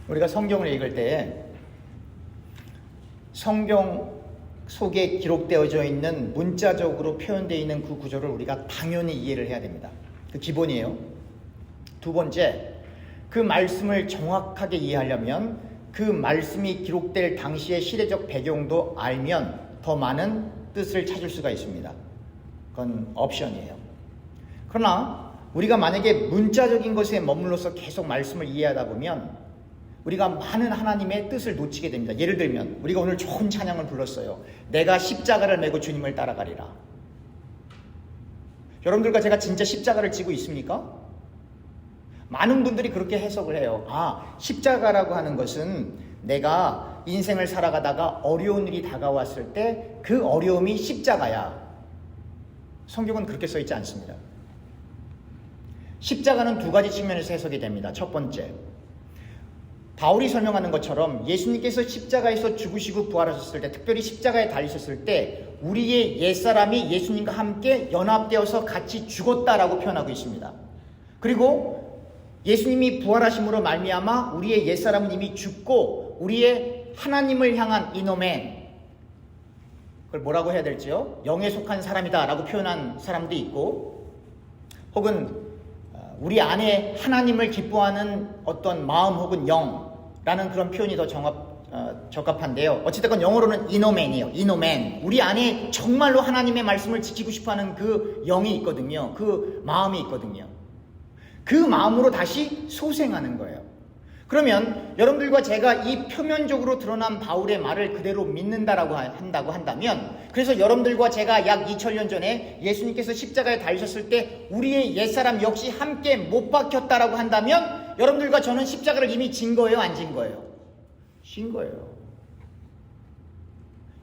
우리가 성경을 읽을 때 성경 속에 기록되어져 있는 문자적으로 표현되어 있는 그 구조를 우리가 당연히 이해를 해야 됩니다. 그 기본이에요. 두 번째, 그 말씀을 정확하게 이해하려면 그 말씀이 기록될 당시의 시대적 배경도 알면 더 많은 뜻을 찾을 수가 있습니다. 그건 옵션이에요. 그러나 우리가 만약에 문자적인 것에 머물러서 계속 말씀을 이해하다 보면 우리가 많은 하나님의 뜻을 놓치게 됩니다. 예를 들면 우리가 오늘 좋은 찬양을 불렀어요. 내가 십자가를 메고 주님을 따라가리라. 여러분들과 제가 진짜 십자가를 지고 있습니까? 많은 분들이 그렇게 해석을 해요. 십자가라고 하는 것은 내가 인생을 살아가다가 어려운 일이 다가왔을 때 그 어려움이 십자가야. 성경은 그렇게 써 있지 않습니다. 십자가는 두 가지 측면에서 해석이 됩니다. 첫 번째, 바울이 설명하는 것처럼 예수님께서 십자가에서 죽으시고 부활하셨을 때, 특별히 십자가에 달리셨을 때 우리의 옛사람이 예수님과 함께 연합되어서 같이 죽었다라고 표현하고 있습니다. 그리고 예수님이 부활하심으로 말미암아 우리의 옛사람은 이미 죽고 우리의 하나님을 향한 이노맨, 그걸 뭐라고 해야 될지요? 영에 속한 사람이다 라고 표현한 사람도 있고, 혹은 우리 안에 하나님을 기뻐하는 어떤 마음 혹은 영라는 그런 표현이 더 적합한데요. 어찌됐건 영어로는 이노맨이에요. 이노맨. 우리 안에 정말로 하나님의 말씀을 지키고 싶어하는 그 영이 있거든요. 그 마음이 있거든요. 그 마음으로 다시 소생하는 거예요. 그러면 여러분들과 제가 이 표면적으로 드러난 바울의 말을 그대로 믿는다라고 한다고 한다면, 그래서 여러분들과 제가 약 2000년 전에 예수님께서 십자가에 달리셨을 때 우리의 옛사람 역시 함께 못 박혔다라고 한다면 여러분들과 저는 십자가를 이미 진 거예요, 안 진 거예요? 진 거예요.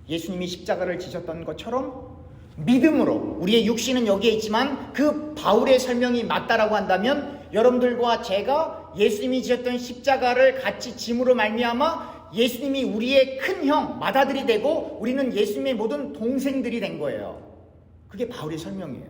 예수님이 십자가를 지셨던 것처럼 믿음으로, 우리의 육신은 여기에 있지만 그 바울의 설명이 맞다라고 한다면 여러분들과 제가 예수님이 지셨던 십자가를 같이 짐으로 말미암아 예수님이 우리의 큰 형, 맏아들이 되고 우리는 예수님의 모든 동생들이 된 거예요. 그게 바울의 설명이에요.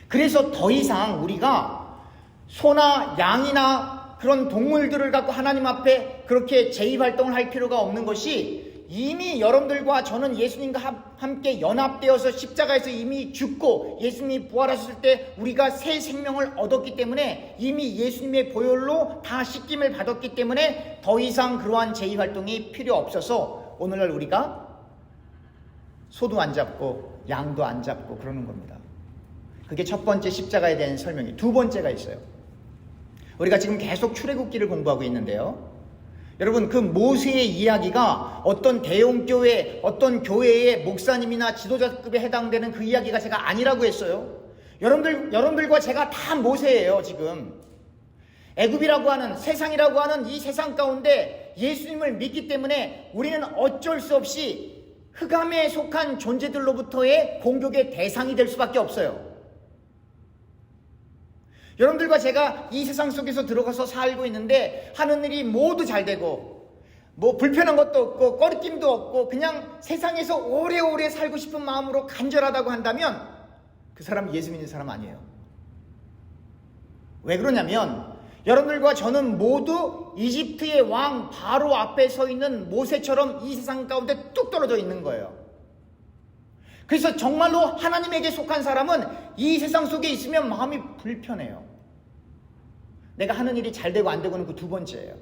그래서 더 이상 우리가 소나 양이나 그런 동물들을 갖고 하나님 앞에 그렇게 제의활동을 할 필요가 없는 것이, 이미 여러분들과 저는 예수님과 함께 연합되어서 십자가에서 이미 죽고 예수님이 부활하셨을 때 우리가 새 생명을 얻었기 때문에, 이미 예수님의 보혈로 다 씻김을 받았기 때문에 더 이상 그러한 제의활동이 필요 없어서 오늘날 우리가 소도 안 잡고 양도 안 잡고 그러는 겁니다. 그게 첫 번째 십자가에 대한 설명이. 두 번째가 있어요. 우리가 지금 계속 출애굽기를 공부하고 있는데요. 여러분, 그 모세의 이야기가 어떤 대형교회, 어떤 교회의 목사님이나 지도자급에 해당되는 그 이야기가 제가 아니라고 했어요. 여러분들과 제가 다 모세예요, 지금. 애굽이라고 하는, 세상이라고 하는 이 세상 가운데 예수님을 믿기 때문에 우리는 어쩔 수 없이 흑암에 속한 존재들로부터의 공격의 대상이 될 수밖에 없어요. 여러분들과 제가 이 세상 속에서 들어가서 살고 있는데 하는 일이 모두 잘 되고 뭐 불편한 것도 없고 꺼리낌도 없고 그냥 세상에서 오래오래 살고 싶은 마음으로 간절하다고 한다면 그 사람은 예수 믿는 사람 아니에요. 왜 그러냐면 여러분들과 저는 모두 이집트의 왕 바로 앞에 서 있는 모세처럼 이 세상 가운데 뚝 떨어져 있는 거예요. 그래서 정말로 하나님에게 속한 사람은 이 세상 속에 있으면 마음이 불편해요. 내가 하는 일이 잘 되고 안 되고는 그 두 번째예요.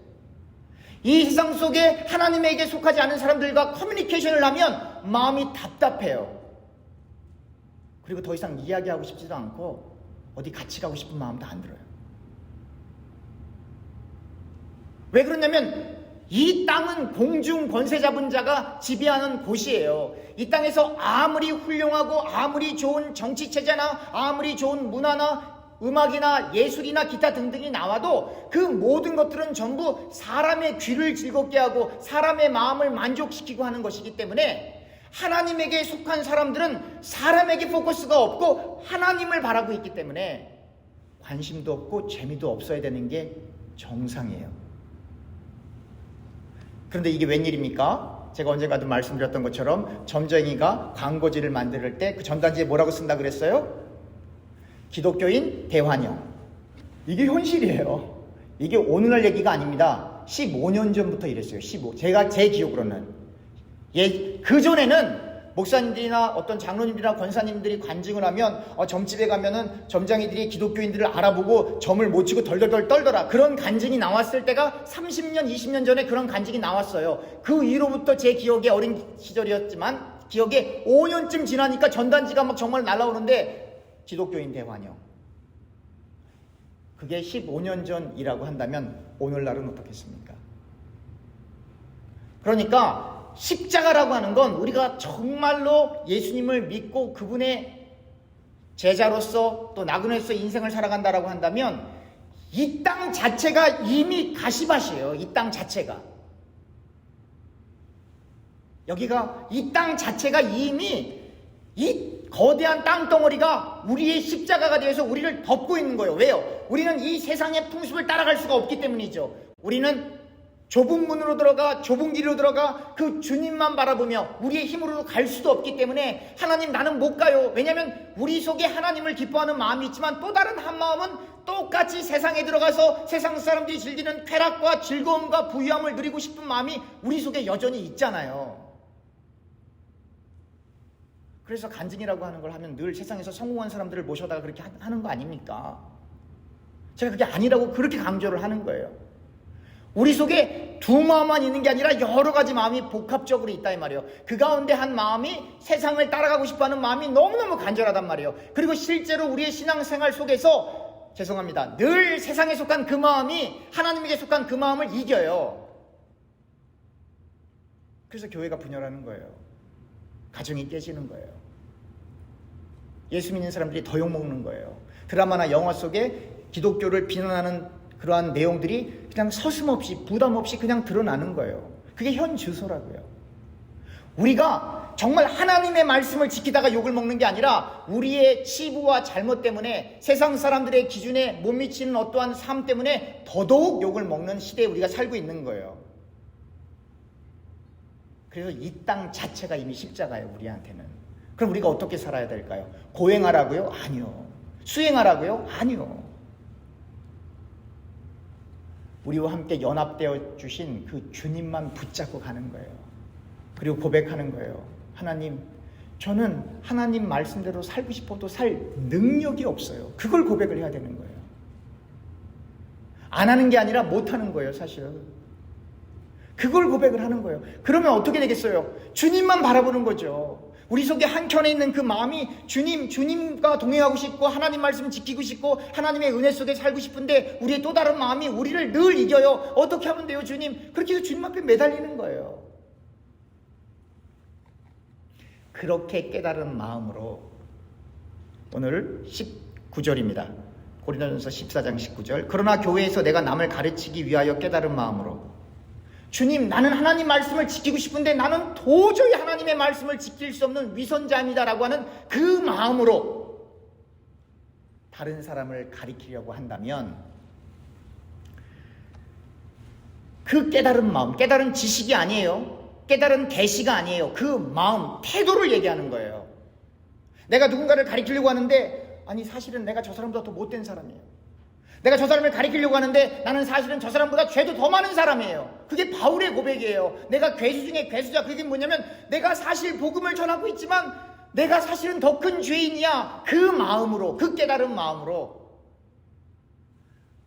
이 세상 속에 하나님에게 속하지 않은 사람들과 커뮤니케이션을 하면 마음이 답답해요. 그리고 더 이상 이야기하고 싶지도 않고 어디 같이 가고 싶은 마음도 안 들어요. 왜 그러냐면 이 땅은 공중 권세 잡은 자가 지배하는 곳이에요. 이 땅에서 아무리 훌륭하고 아무리 좋은 정치체제나 아무리 좋은 문화나 음악이나 예술이나 기타 등등이 나와도 그 모든 것들은 전부 사람의 귀를 즐겁게 하고 사람의 마음을 만족시키고 하는 것이기 때문에 하나님에게 속한 사람들은 사람에게 포커스가 없고 하나님을 바라고 있기 때문에 관심도 없고 재미도 없어야 되는 게 정상이에요. 그런데 이게 웬일입니까? 제가 언젠가도 말씀드렸던 것처럼 점쟁이가 광고지를 만들 때 그 전단지에 뭐라고 쓴다 그랬어요? 기독교인 대환영. 이게 현실이에요. 이게 오늘날 얘기가 아닙니다. 15년 전부터 이랬어요. 제 기억으로는. 그 전에는 목사님들이나 어떤 장로님들이나 권사님들이 관증을 하면 점집에 가면은 점장이들이 기독교인들을 알아보고 점을 못 치고 덜덜덜 떨더라. 그런 간증이 나왔을 때가 30년, 20년 전에 그런 간증이 나왔어요. 그 이후로부터 제 기억에 어린 시절이었지만 기억에 5년쯤 지나니까 전단지가 막 정말 날라오는데 기독교인 대환영. 그게 15년 전이라고 한다면 오늘날은 어떻겠습니까? 그러니까 십자가라고 하는 건 우리가 정말로 예수님을 믿고 그분의 제자로서 또 나그네로서 인생을 살아간다라고 한다면 이 땅 자체가 이미 가시밭이에요. 이 땅 자체가. 여기가 이 땅 자체가 이미 이 거대한 땅덩어리가 우리의 십자가가 되어서 우리를 덮고 있는 거예요. 왜요? 우리는 이 세상의 풍습을 따라갈 수가 없기 때문이죠. 우리는 좁은 문으로 들어가 좁은 길로 들어가 그 주님만 바라보며 우리의 힘으로 갈 수도 없기 때문에 하나님 나는 못 가요. 왜냐하면 우리 속에 하나님을 기뻐하는 마음이 있지만 또 다른 한 마음은 똑같이 세상에 들어가서 세상 사람들이 즐기는 쾌락과 즐거움과 부유함을 누리고 싶은 마음이 우리 속에 여전히 있잖아요. 그래서 간증이라고 하는 걸 하면 늘 세상에서 성공한 사람들을 모셔다가 그렇게 하는 거 아닙니까? 제가 그게 아니라고 그렇게 강조를 하는 거예요. 우리 속에 두 마음만 있는 게 아니라 여러 가지 마음이 복합적으로 있다 이 말이에요. 그 가운데 한 마음이 세상을 따라가고 싶어하는 마음이 너무너무 간절하단 말이에요. 그리고 실제로 우리의 신앙생활 속에서 죄송합니다. 늘 세상에 속한 그 마음이 하나님에게 속한 그 마음을 이겨요. 그래서 교회가 분열하는 거예요. 가정이 깨지는 거예요. 예수 믿는 사람들이 더 욕먹는 거예요. 드라마나 영화 속에 기독교를 비난하는 그러한 내용들이 그냥 서슴없이 부담 없이 그냥 드러나는 거예요. 그게 현 주소라고요. 우리가 정말 하나님의 말씀을 지키다가 욕을 먹는 게 아니라 우리의 치부와 잘못 때문에 세상 사람들의 기준에 못 미치는 어떠한 삶 때문에 더더욱 욕을 먹는 시대에 우리가 살고 있는 거예요. 그래서 이 땅 자체가 이미 십자가예요. 우리한테는. 그럼 우리가 어떻게 살아야 될까요? 고행하라고요? 아니요. 수행하라고요? 아니요. 우리와 함께 연합되어 주신 그 주님만 붙잡고 가는 거예요. 그리고 고백하는 거예요. 하나님, 저는 하나님 말씀대로 살고 싶어도 살 능력이 없어요. 그걸 고백을 해야 되는 거예요. 안 하는 게 아니라 못 하는 거예요, 사실은. 그걸 고백을 하는 거예요. 그러면 어떻게 되겠어요? 주님만 바라보는 거죠. 우리 속에 한켠에 있는 그 마음이 주님과 동행하고 싶고 하나님 말씀 지키고 싶고 하나님의 은혜 속에 살고 싶은데 우리의 또 다른 마음이 우리를 늘 이겨요. 어떻게 하면 돼요, 주님? 그렇게 해서 주님 앞에 매달리는 거예요. 그렇게 깨달은 마음으로 오늘 19절입니다. 고린도전서 14장 19절. 그러나 교회에서 내가 남을 가르치기 위하여 깨달은 마음으로 주님, 나는 하나님 말씀을 지키고 싶은데 나는 도저히 하나님의 말씀을 지킬 수 없는 위선자입니다라고 하는 그 마음으로 다른 사람을 가리키려고 한다면 그 깨달은 마음, 깨달은 지식이 아니에요. 깨달은 계시가 아니에요. 그 마음, 태도를 얘기하는 거예요. 내가 누군가를 가리키려고 하는데 아니 사실은 내가 저 사람보다 더 못된 사람이에요. 내가 저 사람을 가리키려고 하는데 나는 사실은 저 사람보다 죄도 더 많은 사람이에요. 그게 바울의 고백이에요. 내가 괴수 중에 괴수자. 그게 뭐냐면 내가 사실 복음을 전하고 있지만 내가 사실은 더 큰 죄인이야. 그 마음으로, 그 깨달은 마음으로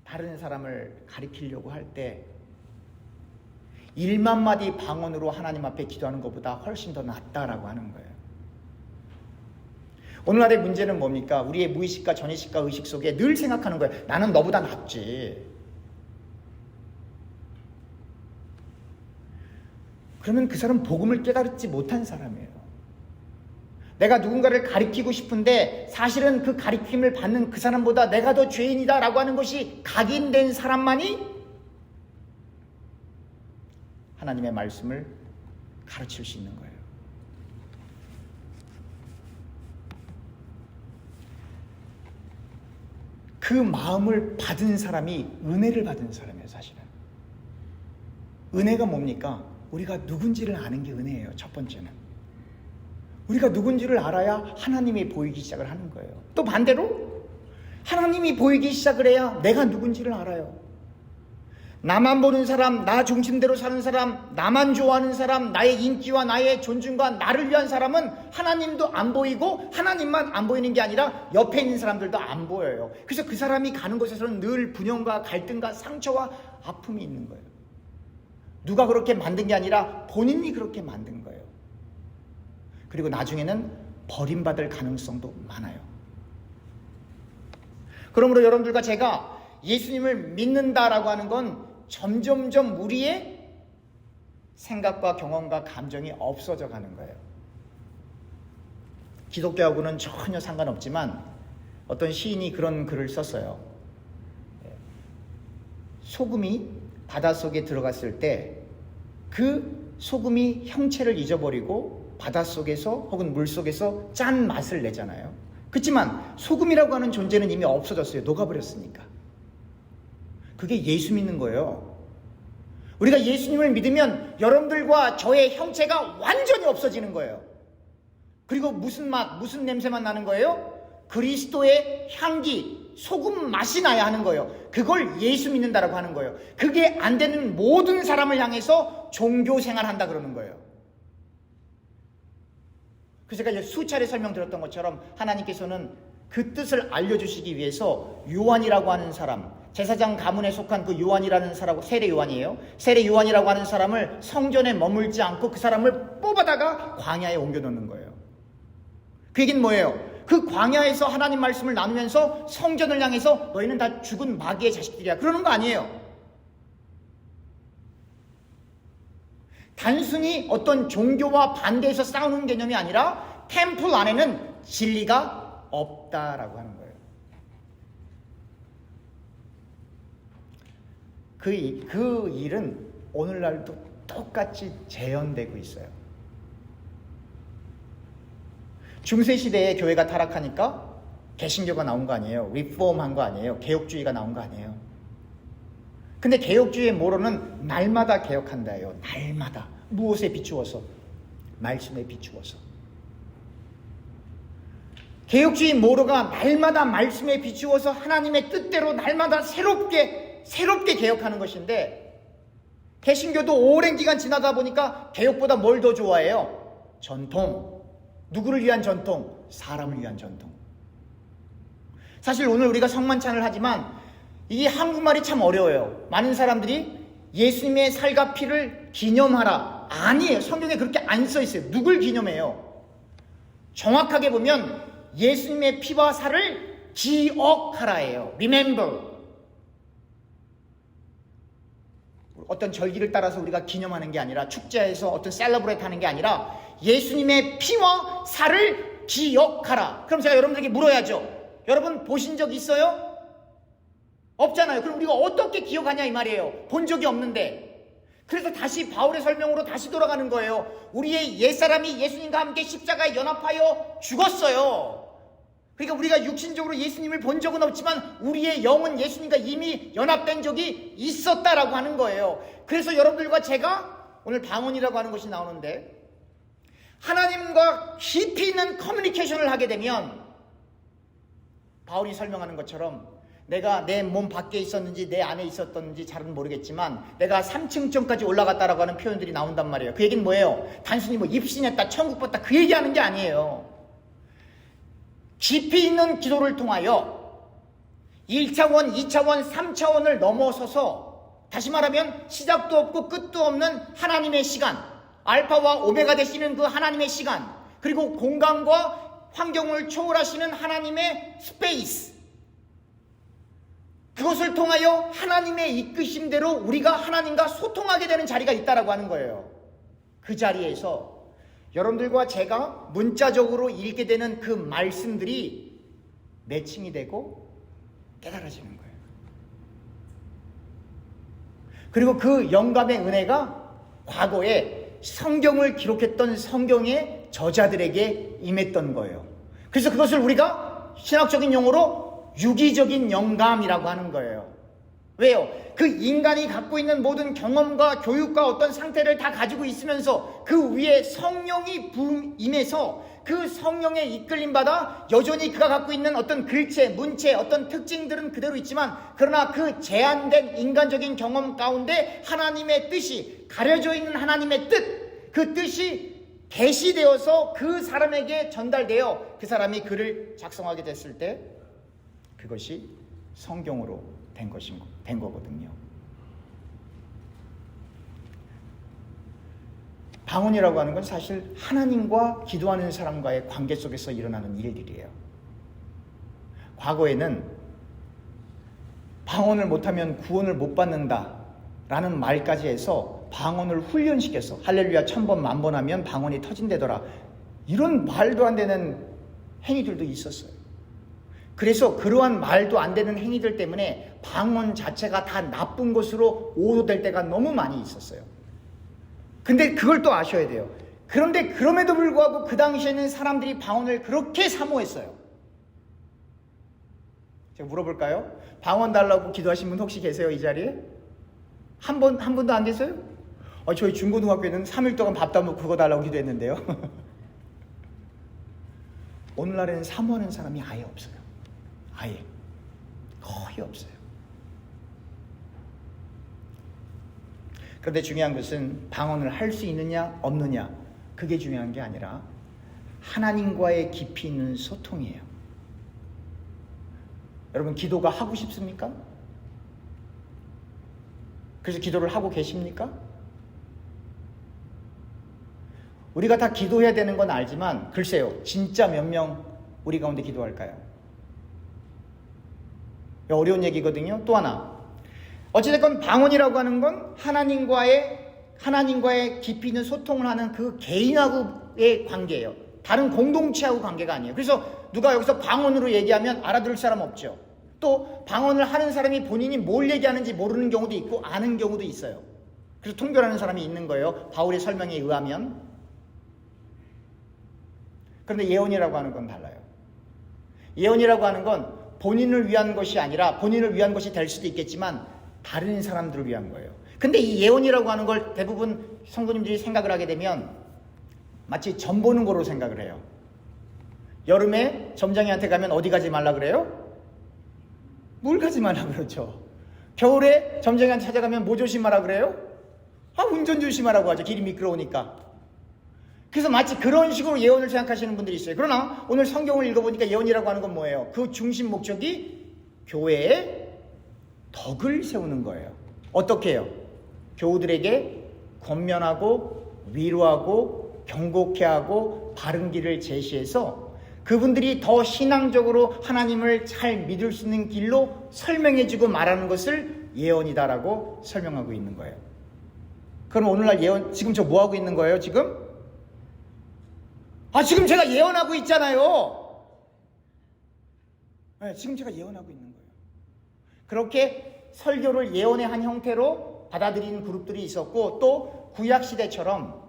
다른 사람을 가리키려고 할 때 1만 마디 방언으로 하나님 앞에 기도하는 것보다 훨씬 더 낫다라고 하는 거예요. 오늘날의 문제는 뭡니까? 우리의 무의식과 전의식과 의식 속에 늘 생각하는 거예요. 나는 너보다 낫지. 그러면 그 사람은 복음을 깨달지 못한 사람이에요. 내가 누군가를 가리키고 싶은데 사실은 그 가리킴을 받는 그 사람보다 내가 더 죄인이다 라고 하는 것이 각인된 사람만이 하나님의 말씀을 가르칠 수 있는 거예요. 그 마음을 받은 사람이 은혜를 받은 사람이에요. 사실은 은혜가 뭡니까? 우리가 누군지를 아는 게 은혜예요. 첫 번째는 우리가 누군지를 알아야 하나님이 보이기 시작을 하는 거예요. 또 반대로 하나님이 보이기 시작을 해야 내가 누군지를 알아요. 나만 보는 사람, 나 중심대로 사는 사람, 나만 좋아하는 사람, 나의 인기와 나의 존중과 나를 위한 사람은 하나님도 안 보이고 하나님만 안 보이는 게 아니라 옆에 있는 사람들도 안 보여요. 그래서 그 사람이 가는 곳에서는 늘 분열과 갈등과 상처와 아픔이 있는 거예요. 누가 그렇게 만든 게 아니라 본인이 그렇게 만든 거예요. 그리고 나중에는 버림받을 가능성도 많아요. 그러므로 여러분들과 제가 예수님을 믿는다라고 하는 건 점점점 우리의 생각과 경험과 감정이 없어져 가는 거예요. 기독교하고는 전혀 상관없지만 어떤 시인이 그런 글을 썼어요. 소금이 바닷속에 들어갔을 때 그 소금이 형체를 잊어버리고 바닷속에서 혹은 물속에서 짠 맛을 내잖아요. 그렇지만 소금이라고 하는 존재는 이미 없어졌어요. 녹아버렸으니까. 그게 예수 믿는 거예요. 우리가 예수님을 믿으면 여러분들과 저의 형체가 완전히 없어지는 거예요. 그리고 무슨 맛, 무슨 냄새만 나는 거예요? 그리스도의 향기, 소금 맛이 나야 하는 거예요. 그걸 예수 믿는다라고 하는 거예요. 그게 안 되는 모든 사람을 향해서 종교 생활한다 그러는 거예요. 그래서 제가 수차례 설명드렸던 것처럼 하나님께서는 그 뜻을 알려주시기 위해서 요한이라고 하는 사람, 제사장 가문에 속한 그 요한이라는 사람하고 세례 요한이에요. 세례 요한이라고 하는 사람을 성전에 머물지 않고 그 사람을 뽑아다가 광야에 옮겨놓는 거예요. 그 얘기는 뭐예요? 그 광야에서 하나님 말씀을 나누면서 성전을 향해서 너희는 다 죽은 마귀의 자식들이야 그러는 거 아니에요. 단순히 어떤 종교와 반대해서 싸우는 개념이 아니라 템플 안에는 진리가 없다라고 하는 거예요. 그 일은 오늘날도 똑같이 재현되고 있어요. 중세시대에 교회가 타락하니까 개신교가 나온 거 아니에요. 리폼한 거 아니에요. 개혁주의가 나온 거 아니에요. 근데 개혁주의의 모로는 날마다 개혁한다예요. 날마다. 무엇에 비추어서? 말씀에 비추어서. 개혁주의 모로가 날마다 말씀에 비추어서 하나님의 뜻대로 날마다 새롭게 개혁하는 것인데, 개신교도 오랜 기간 지나다 보니까 개혁보다 뭘 더 좋아해요? 전통. 누구를 위한 전통? 사람을 위한 전통. 사실 오늘 우리가 성만찬을 하지만 이게 한국말이 참 어려워요. 많은 사람들이 예수님의 살과 피를 기념하라. 아니에요. 성경에 그렇게 안 써 있어요. 누굴 기념해요? 정확하게 보면 예수님의 피와 살을 기억하라예요. Remember. 어떤 절기를 따라서 우리가 기념하는 게 아니라, 축제에서 어떤 셀러브레이트 하는 게 아니라 예수님의 피와 살을 기억하라. 그럼 제가 여러분들에게 물어야죠. 여러분 보신 적 있어요? 없잖아요. 그럼 우리가 어떻게 기억하냐 이 말이에요. 본 적이 없는데. 그래서 다시 바울의 설명으로 다시 돌아가는 거예요. 우리의 옛사람이 예수님과 함께 십자가에 연합하여 죽었어요. 그러니까 우리가 육신적으로 예수님을 본 적은 없지만 우리의 영은 예수님과 이미 연합된 적이 있었다라고 하는 거예요. 그래서 여러분들과 제가 오늘 방언이라고 하는 것이 나오는데, 하나님과 깊이 있는 커뮤니케이션을 하게 되면 바울이 설명하는 것처럼 내가 내 몸 밖에 있었는지 내 안에 있었던지 잘은 모르겠지만 내가 3층까지 올라갔다라고 하는 표현들이 나온단 말이에요. 그 얘기는 뭐예요? 단순히 뭐 입신했다, 천국 봤다 그 얘기하는 게 아니에요. 깊이 있는 기도를 통하여 1차원, 2차원, 3차원을 넘어서서, 다시 말하면 시작도 없고 끝도 없는 하나님의 시간, 알파와 오메가 되시는 그 하나님의 시간, 그리고 공간과 환경을 초월하시는 하나님의 스페이스, 그것을 통하여 하나님의 이끄심대로 우리가 하나님과 소통하게 되는 자리가 있다라고 하는 거예요. 그 자리에서 여러분들과 제가 문자적으로 읽게 되는 그 말씀들이 매칭이 되고 깨달아지는 거예요. 그리고 그 영감의 은혜가 과거에 성경을 기록했던 성경의 저자들에게 임했던 거예요. 그래서 그것을 우리가 신학적인 용어로 유기적인 영감이라고 하는 거예요. 왜요? 그 인간이 갖고 있는 모든 경험과 교육과 어떤 상태를 다 가지고 있으면서 그 위에 성령이 임해서 그 성령에 이끌림 받아 여전히 그가 갖고 있는 어떤 글체, 문체, 어떤 특징들은 그대로 있지만 그러나 그 제한된 인간적인 경험 가운데 하나님의 뜻이 가려져 있는 하나님의 뜻, 그 뜻이 계시되어서 그 사람에게 전달되어 그 사람이 글을 작성하게 됐을 때 그것이 성경으로 된 거거든요. 방언이라고 하는 건 사실 하나님과 기도하는 사람과의 관계 속에서 일어나는 일들이에요. 과거에는 방언을 못하면 구원을 못 받는다라는 말까지 해서 방언을 훈련시켜서 할렐루야 1000번 만번 하면 방언이 터진다더라, 이런 말도 안 되는 행위들도 있었어요. 그래서 그러한 말도 안 되는 행위들 때문에 방언 자체가 다 나쁜 것으로 오도될 때가 너무 많이 있었어요. 근데 그걸 또 아셔야 돼요. 그런데 그럼에도 불구하고 그 당시에는 사람들이 방언을 그렇게 사모했어요. 제가 물어볼까요? 방언 달라고 기도하신 분 혹시 계세요? 이 자리에? 한 분도 안 계세요? 저희 중고등학교에는 3일 동안 밥도 안 먹고 그거 달라고 기도했는데요. 오늘날에는 사모하는 사람이 아예 없어요. 아예. 거의 없어요. 그런데 중요한 것은 방언을 할 수 있느냐 없느냐, 그게 중요한 게 아니라 하나님과의 깊이 있는 소통이에요. 여러분, 기도가 하고 싶습니까? 그래서 기도를 하고 계십니까? 우리가 다 기도해야 되는 건 알지만 글쎄요, 진짜 몇 명 우리 가운데 기도할까요? 어려운 얘기거든요. 또 하나, 어찌됐건 방언이라고 하는 건 하나님과의 깊이 있는 소통을 하는 그 개인하고의 관계예요. 다른 공동체하고 관계가 아니에요. 그래서 누가 여기서 방언으로 얘기하면 알아들을 사람 없죠. 또 방언을 하는 사람이 본인이 뭘 얘기하는지 모르는 경우도 있고 아는 경우도 있어요. 그래서 통별하는 사람이 있는 거예요. 바울의 설명에 의하면. 그런데 예언이라고 하는 건 달라요. 예언이라고 하는 건 본인을 위한 것이 아니라, 본인을 위한 것이 될 수도 있겠지만 다른 사람들을 위한 거예요. 근데 이 예언이라고 하는 걸 대부분 성도님들이 생각을 하게 되면 마치 점 보는 거로 생각을 해요. 여름에 점장이한테 가면 어디 가지 말라 그래요? 물 가지 말라 그러죠. 겨울에 점장이한테 찾아가면 뭐 조심하라 그래요? 운전 조심하라고 하죠. 길이 미끄러우니까. 그래서 마치 그런 식으로 예언을 생각하시는 분들이 있어요. 그러나 오늘 성경을 읽어보니까 예언이라고 하는 건 뭐예요? 그 중심 목적이 교회에 덕을 세우는 거예요. 어떻게 해요? 교우들에게 권면하고 위로하고 경고케 하고 바른 길을 제시해서 그분들이 더 신앙적으로 하나님을 잘 믿을 수 있는 길로 설명해주고 말하는 것을 예언이다라고 설명하고 있는 거예요. 그럼 오늘날 예언, 지금 저 뭐하고 있는 거예요? 지금 제가 예언하고 있잖아요. 네, 지금 제가 예언하고 있는 거예요. 그렇게 설교를 예언의 한 형태로 받아들이는 그룹들이 있었고, 또 구약시대처럼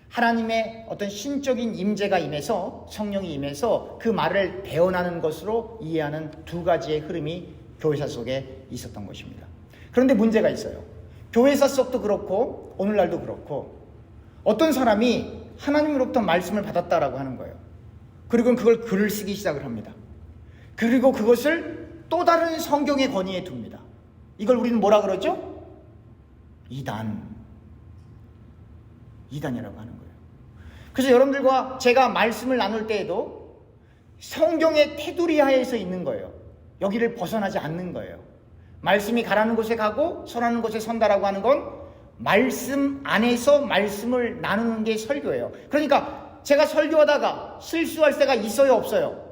하나님의 어떤 신적인 임재가 임해서, 성령이 임해서 그 말을 대언하는 것으로 이해하는 두 가지의 흐름이 교회사 속에 있었던 것입니다. 그런데 문제가 있어요. 교회사 속도 그렇고 오늘날도 그렇고 어떤 사람이 하나님으로부터 말씀을 받았다라고 하는 거예요. 그리고 그걸 글을 쓰기 시작을 합니다. 그리고 그것을 또 다른 성경의 권위에 둡니다. 이걸 우리는 뭐라 그러죠? 이단이라고 하는 거예요. 그래서 여러분들과 제가 말씀을 나눌 때에도 성경의 테두리 하에서 있는 거예요. 여기를 벗어나지 않는 거예요. 말씀이 가라는 곳에 가고 선하는 곳에 선다라고 하는 건 말씀 안에서 말씀을 나누는 게 설교예요. 그러니까 제가 설교하다가 실수할 때가 있어요, 없어요?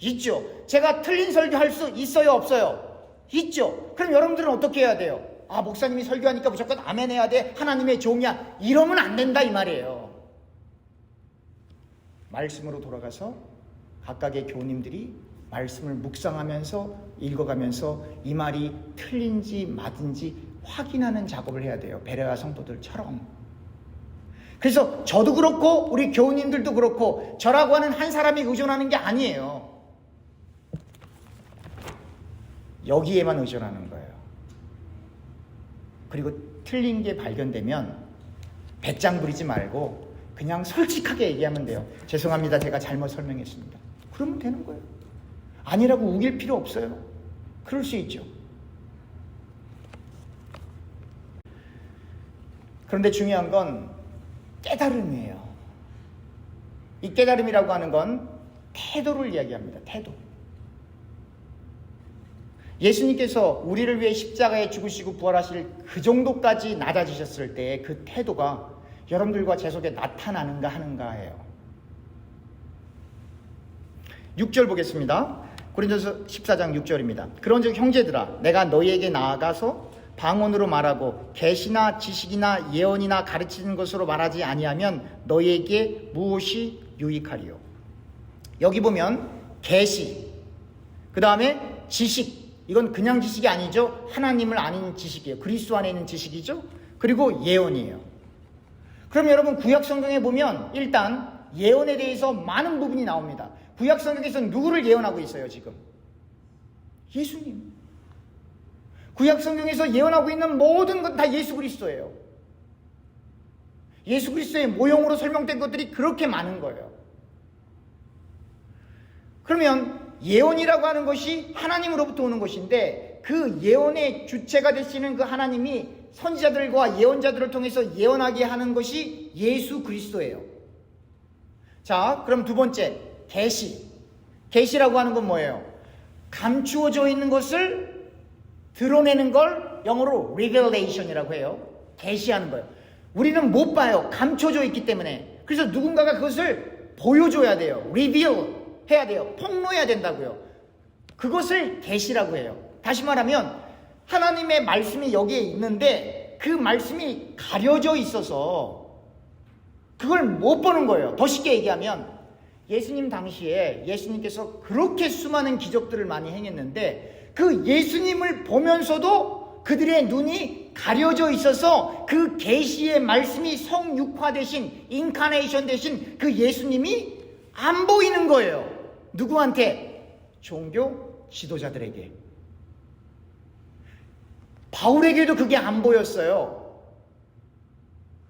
있죠. 제가 틀린 설교할 수 있어요, 없어요? 있죠. 그럼 여러분들은 어떻게 해야 돼요? 목사님이 설교하니까 무조건 아멘 해야 돼, 하나님의 종이야, 이러면 안 된다 이 말이에요. 말씀으로 돌아가서 각각의 교우님들이 말씀을 묵상하면서 읽어가면서 이 말이 틀린지 맞은지 확인하는 작업을 해야 돼요. 베레아 성도들처럼. 그래서 저도 그렇고 우리 교우님들도 그렇고 저라고 하는 한 사람이 의존하는 게 아니에요. 여기에만 의존하는 거예요. 그리고 틀린 게 발견되면 배짱 부리지 말고 그냥 솔직하게 얘기하면 돼요. 죄송합니다. 제가 잘못 설명했습니다. 그러면 되는 거예요. 아니라고 우길 필요 없어요. 그럴 수 있죠. 그런데 중요한 건 깨달음이에요. 이 깨달음이라고 하는 건 태도를 이야기합니다. 태도. 예수님께서 우리를 위해 십자가에 죽으시고 부활하실 그 정도까지 낮아지셨을 때의 그 태도가 여러분들과 제 속에 나타나는가 하는가예요. 6절 보겠습니다. 고린도서 14장 6절입니다. 그런즉 형제들아 내가 너희에게 나아가서 방언으로 말하고 계시나 지식이나 예언이나 가르치는 것으로 말하지 아니하면 너희에게 무엇이 유익하리요. 여기 보면 계시, 그 다음에 지식, 이건 그냥 지식이 아니죠. 하나님을 아는 지식이에요. 그리스도 안에 있는 지식이죠. 그리고 예언이에요. 그럼 여러분 구약 성경에 보면 일단 예언에 대해서 많은 부분이 나옵니다. 구약 성경에서 누구를 예언하고 있어요 지금? 예수님. 구약 성경에서 예언하고 있는 모든 건 다 예수 그리스도예요. 예수 그리스도의 모형으로 설명된 것들이 그렇게 많은 거예요. 그러면 예언이라고 하는 것이 하나님으로부터 오는 것인데 그 예언의 주체가 되시는 그 하나님이 선지자들과 예언자들을 통해서 예언하게 하는 것이 예수 그리스도예요. 자, 그럼 두 번째, 계시. 계시라고 하는 건 뭐예요? 감추어져 있는 것을 드러내는 걸 영어로 revelation이라고 해요. 계시하는 거예요. 우리는 못 봐요. 감춰져 있기 때문에. 그래서 누군가가 그것을 보여줘야 돼요. reveal 해야 돼요. 폭로해야 된다고요. 그것을 계시라고 해요. 다시 말하면 하나님의 말씀이 여기에 있는데 그 말씀이 가려져 있어서 그걸 못 보는 거예요. 더 쉽게 얘기하면 예수님 당시에 예수님께서 그렇게 수많은 기적들을 많이 행했는데 그 예수님을 보면서도 그들의 눈이 가려져 있어서 그 계시의 말씀이 성육화 되신 인카네이션 되신 그 예수님이 안 보이는 거예요. 누구한테? 종교 지도자들에게. 바울에게도 그게 안 보였어요.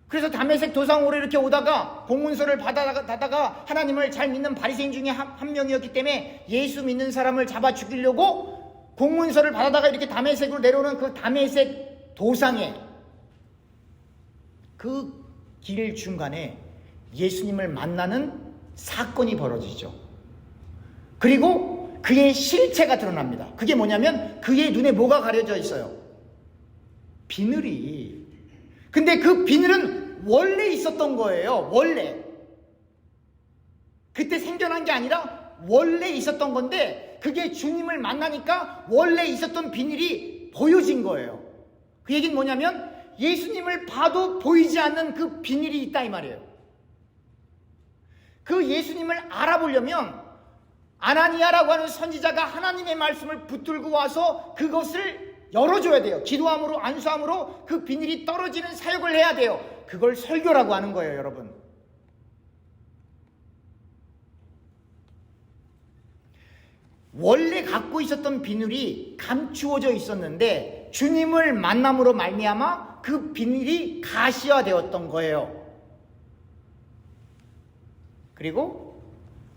그래서 다메섹 도상으로 이렇게 오다가 공문서를 받아다가 하나님을 잘 믿는 바리새인 중에 한 명이었기 때문에 예수 믿는 사람을 잡아 죽이려고 공문서를 받아다가 이렇게 다메섹으로 내려오는 그 다메섹 도상에 그 길 중간에 예수님을 만나는 사건이 벌어지죠. 그리고 그의 실체가 드러납니다. 그게 뭐냐면 그의 눈에 뭐가 가려져 있어요? 비늘이. 근데 그 비늘은 원래 있었던 거예요. 원래. 그때 생겨난 게 아니라 원래 있었던 건데 그게 주님을 만나니까 원래 있었던 비늘이 보여진 거예요. 그 얘기는 뭐냐면 예수님을 봐도 보이지 않는 그 비늘이 있다 이 말이에요. 그 예수님을 알아보려면 아나니아라고 하는 선지자가 하나님의 말씀을 붙들고 와서 그것을 열어줘야 돼요. 기도함으로 안수함으로 그 비늘이 떨어지는 사역을 해야 돼요. 그걸 설교라고 하는 거예요, 여러분. 원래 갖고 있었던 비늘이 감추어져 있었는데 주님을 만남으로 말미암아 그 비늘이 가시화되었던 거예요. 그리고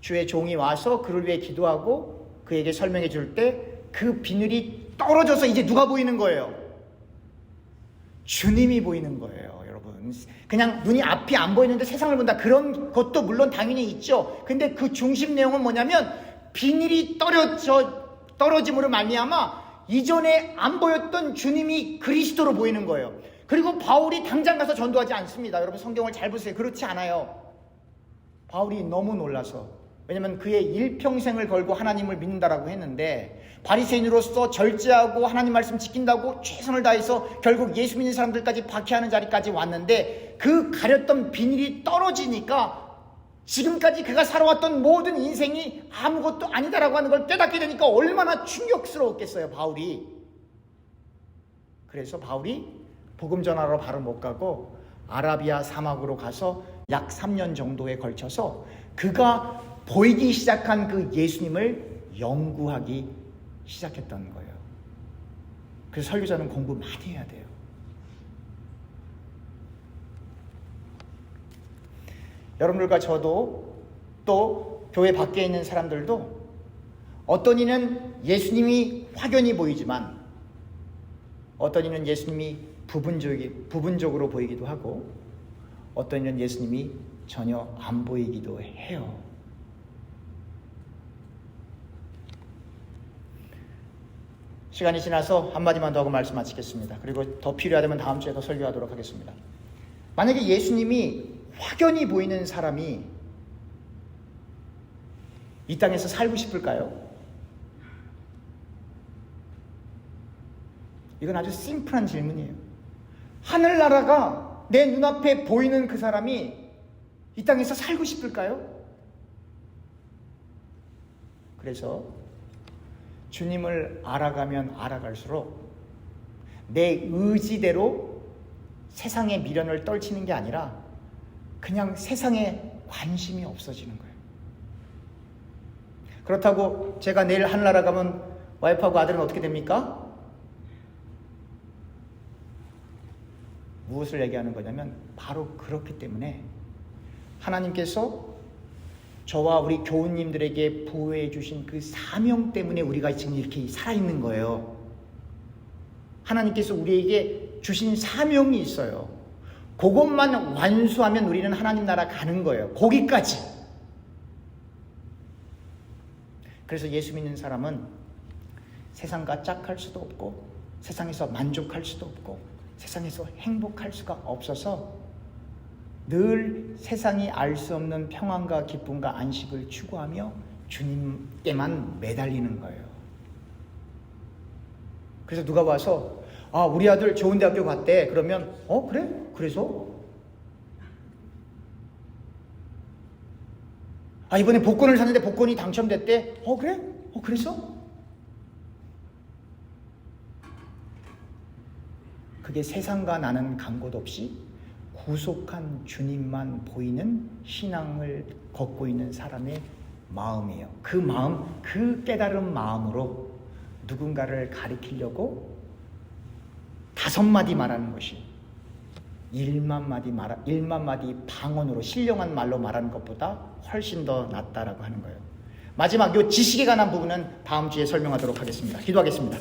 주의 종이 와서 그를 위해 기도하고 그에게 설명해 줄 때 그 비늘이 떨어져서 이제 누가 보이는 거예요? 주님이 보이는 거예요, 여러분. 그냥 눈이 앞이 안 보이는데 세상을 본다. 그런 것도 물론 당연히 있죠. 근데 그 중심 내용은 뭐냐면 비늘이 떨어짐으로 말미암아 이전에 안 보였던 주님이 그리스도로 보이는 거예요. 그리고 바울이 당장 가서 전도하지 않습니다. 여러분 성경을 잘 보세요. 그렇지 않아요. 바울이 너무 놀라서. 왜냐하면 그의 일평생을 걸고 하나님을 믿는다라고 했는데 바리새인으로서 절제하고 하나님 말씀 지킨다고 최선을 다해서 결국 예수 믿는 사람들까지 박해하는 자리까지 왔는데 그 가렸던 비닐이 떨어지니까 지금까지 그가 살아왔던 모든 인생이 아무것도 아니다라고 하는 걸 깨닫게 되니까 얼마나 충격스러웠겠어요, 바울이. 그래서 바울이 복음 전하러 바로 못 가고 아라비아 사막으로 가서 약 3년 정도에 걸쳐서 그가 보이기 시작한 그 예수님을 연구하기 시작했던 거예요. 그래서 설교자는 공부 많이 해야 돼요. 여러분들과 저도 또 교회 밖에 있는 사람들도 어떤 이는 예수님이 확연히 보이지만 어떤 이는 예수님이 부분적으로 보이기도 하고 어떤 이는 예수님이 전혀 안 보이기도 해요. 시간이 지나서 한마디만 더 하고 말씀 마치겠습니다. 그리고 더 필요하다면 다음 주에 더 설교하도록 하겠습니다. 만약에 예수님이 확연히 보이는 사람이 이 땅에서 살고 싶을까요? 이건 아주 심플한 질문이에요. 하늘나라가 내 눈앞에 보이는 그 사람이 이 땅에서 살고 싶을까요? 그래서 주님을 알아가면 알아갈수록 내 의지대로 세상의 미련을 떨치는 게 아니라 그냥 세상에 관심이 없어지는 거예요. 그렇다고 제가 내일 하늘나라 가면 와이프하고 아들은 어떻게 됩니까? 무엇을 얘기하는 거냐면 바로 그렇기 때문에 하나님께서 저와 우리 교우님들에게 부여해 주신 그 사명 때문에 우리가 지금 이렇게 살아있는 거예요. 하나님께서 우리에게 주신 사명이 있어요. 그것만 완수하면 우리는 하나님 나라 가는 거예요. 거기까지. 그래서 예수 믿는 사람은 세상과 짝할 수도 없고 세상에서 만족할 수도 없고 세상에서 행복할 수가 없어서 늘 세상이 알 수 없는 평안과 기쁨과 안식을 추구하며 주님께만 매달리는 거예요. 그래서 누가 와서 우리 아들 좋은 대학교 갔대. 그러면 그래? 그래서? 이번에 복권을 샀는데 복권이 당첨됐대. 그래? 그래서? 그게 세상과 나는 간 곳 없이 구속한 주님만 보이는 신앙을 걷고 있는 사람의 마음이에요. 그 마음, 그 깨달은 마음으로 누군가를 가리키려고 5마디 말하는 것이 1만 마디 방언으로 신령한 말로 말하는 것보다 훨씬 더 낫다라고 하는 거예요. 마지막 요 지식에 관한 부분은 다음 주에 설명하도록 하겠습니다. 기도하겠습니다.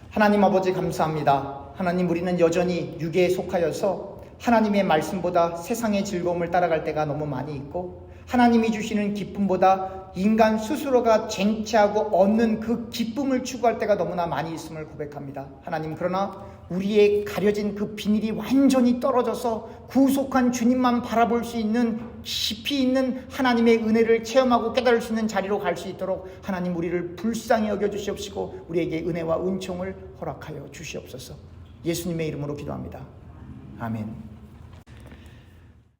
하나님 아버지 감사합니다. 하나님, 우리는 여전히 육에 속하여서 하나님의 말씀보다 세상의 즐거움을 따라갈 때가 너무 많이 있고 하나님이 주시는 기쁨보다 인간 스스로가 쟁취하고 얻는 그 기쁨을 추구할 때가 너무나 많이 있음을 고백합니다. 하나님, 그러나 우리의 가려진 그 비밀이 완전히 떨어져서 구속한 주님만 바라볼 수 있는 깊이 있는 하나님의 은혜를 체험하고 깨달을 수 있는 자리로 갈 수 있도록 하나님, 우리를 불쌍히 여겨주시옵시고 우리에게 은혜와 은총을 허락하여 주시옵소서. 예수님의 이름으로 기도합니다. 아멘.